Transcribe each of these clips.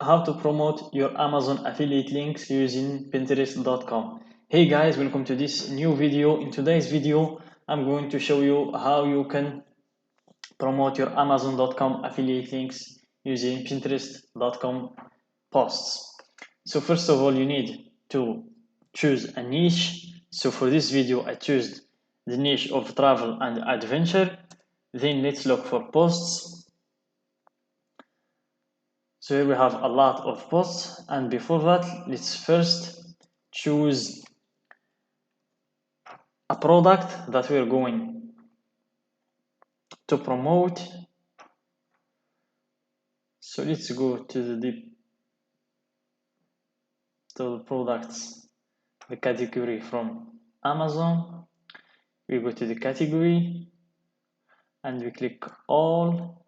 how to promote your Amazon affiliate links using Pinterest.com. Hey guys, welcome to this new video. In today's video, I'm going to show you how you can promote your Amazon.com affiliate links using Pinterest.com posts. So first of all, you need to choose a niche. So for this video, I choose the niche of travel and adventure. Then let's look for posts. So here we have a lot of posts, and before that, let's first choose a product that we're going to promote. So let's go to the products, the category from Amazon. We go to the category and we click all,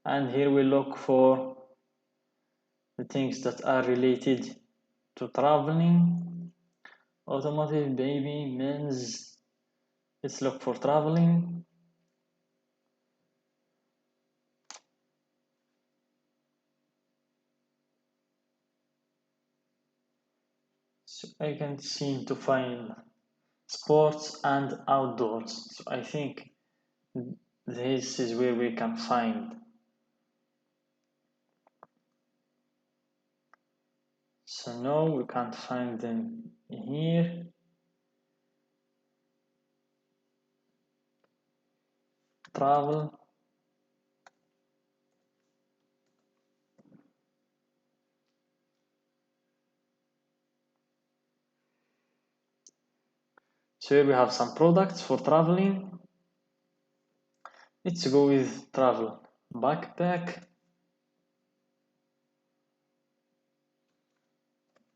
and here we look for the things that are related to traveling, automotive, baby, men's. Let's look for traveling. So I can seem to find sports and outdoors. So I think this is where we can find. So no, we can't find them here. Travel. So here we have some products for traveling. Let's go with travel backpack.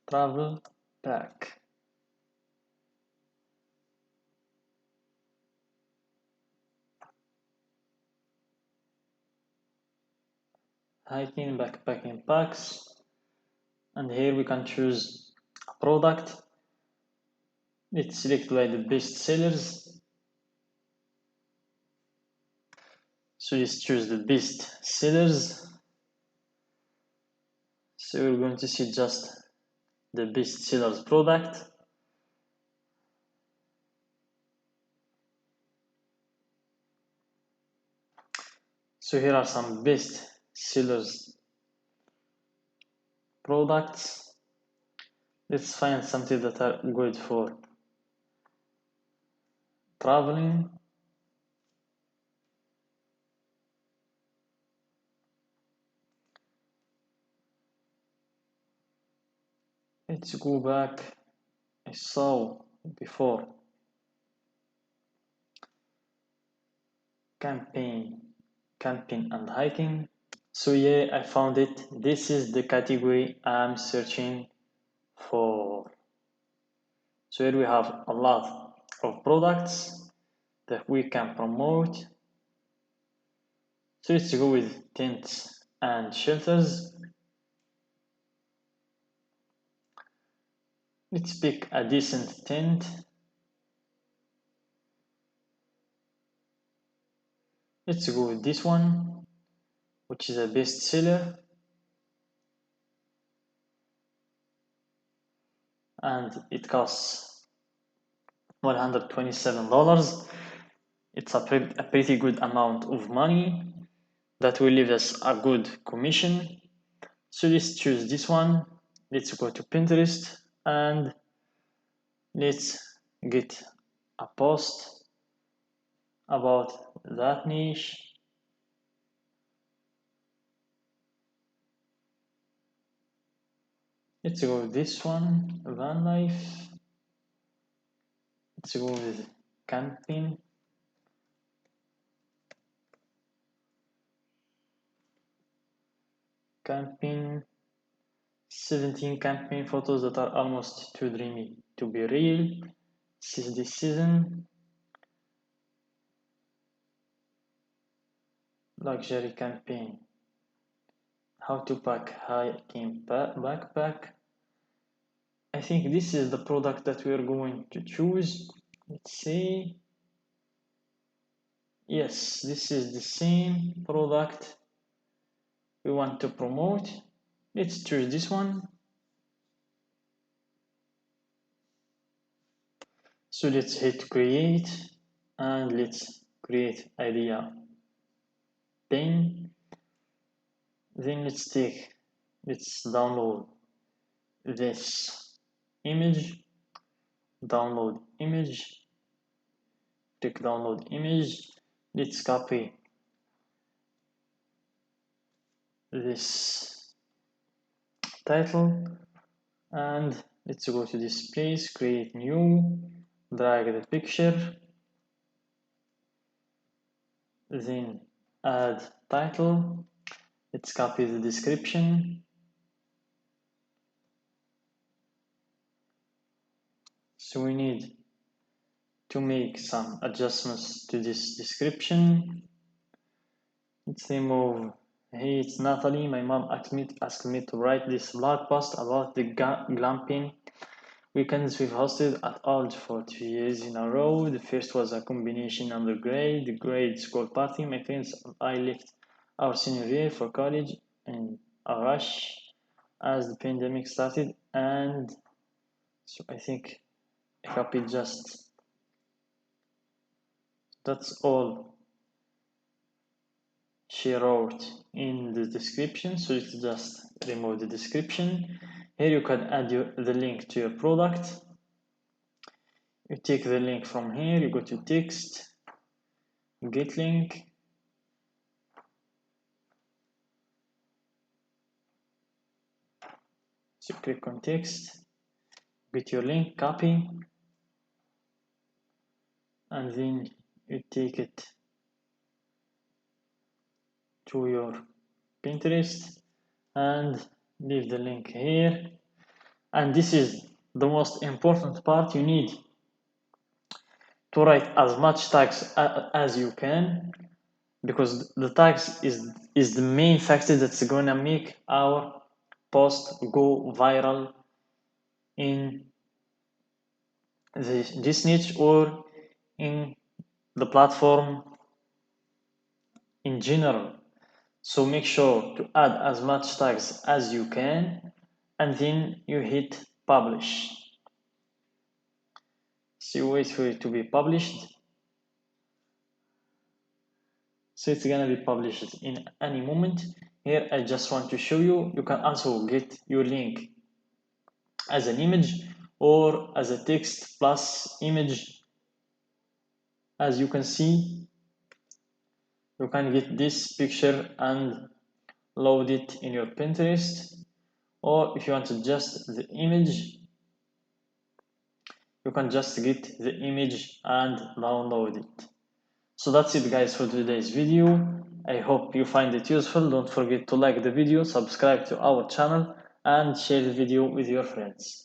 Travel pack. Hiking, backpacking packs. And here we can choose a product. Let's select by the best sellers. So let's choose the best sellers. So we're going to see just the best sellers product. So here are some best sellers products. Let's find something that are good for traveling. Let's go back. I saw before camping and hiking. So yeah, I found it. This is the category I'm searching for. So here we have a lot of products that we can promote. So let's go with tents and shelters. Let's pick a decent tent. Let's go with this one, which is a bestseller. And it costs $127. It's a pretty good amount of money that will leave us a good commission. So let's choose this one. Let's go to Pinterest and let's get a post about that niche. Let's go with this one, van life. Let's go with camping. Camping. 17 camping photos that are almost too dreamy to be real. This is the season. Luxury camping. How to pack hiking backpack. I think this is the product that we are going to choose. Let's see. Yes, this is the same product we want to promote. Let's choose this one. So let's hit create and let's create idea pane. Then let's download this image, download image, click download image. Let's copy this title and let's go to this place, create new, drag the picture, then add title. Let's copy the description. So we need to make some adjustments to this description. Let's remove, hey, it's Natalie. My mom asked me to write this blog post about the glamping weekends we've hosted at Alge for 2 years in a row. The first was a combination undergrad, the grade school party. My friends and I left our senior year for college in a rush as the pandemic started, and so I think I copied just that's all she wrote in the description. So let's just remove the description. Here you can add the link to your product. You take the link from here, you go to text, get link, so click on text, get your link, copy, and then you take it to your Pinterest and leave the link here. And this is the most important part. You need to write as much tags as you can, because the tags is the main factor that's gonna make our post go viral in this niche or in the platform in general. So make sure to add as much tags as you can and then you hit publish. So you wait for it to be published. So it's gonna be published in any moment. Here I just want to show you, you can also get your link as an image or as a text plus image. As you can see, you can get this picture and load it in your Pinterest, or if you want just the image, you can just get the image and download it. So that's it guys for today's video. I hope you find it useful. Don't forget to like the video, subscribe to our channel, and share the video with your friends.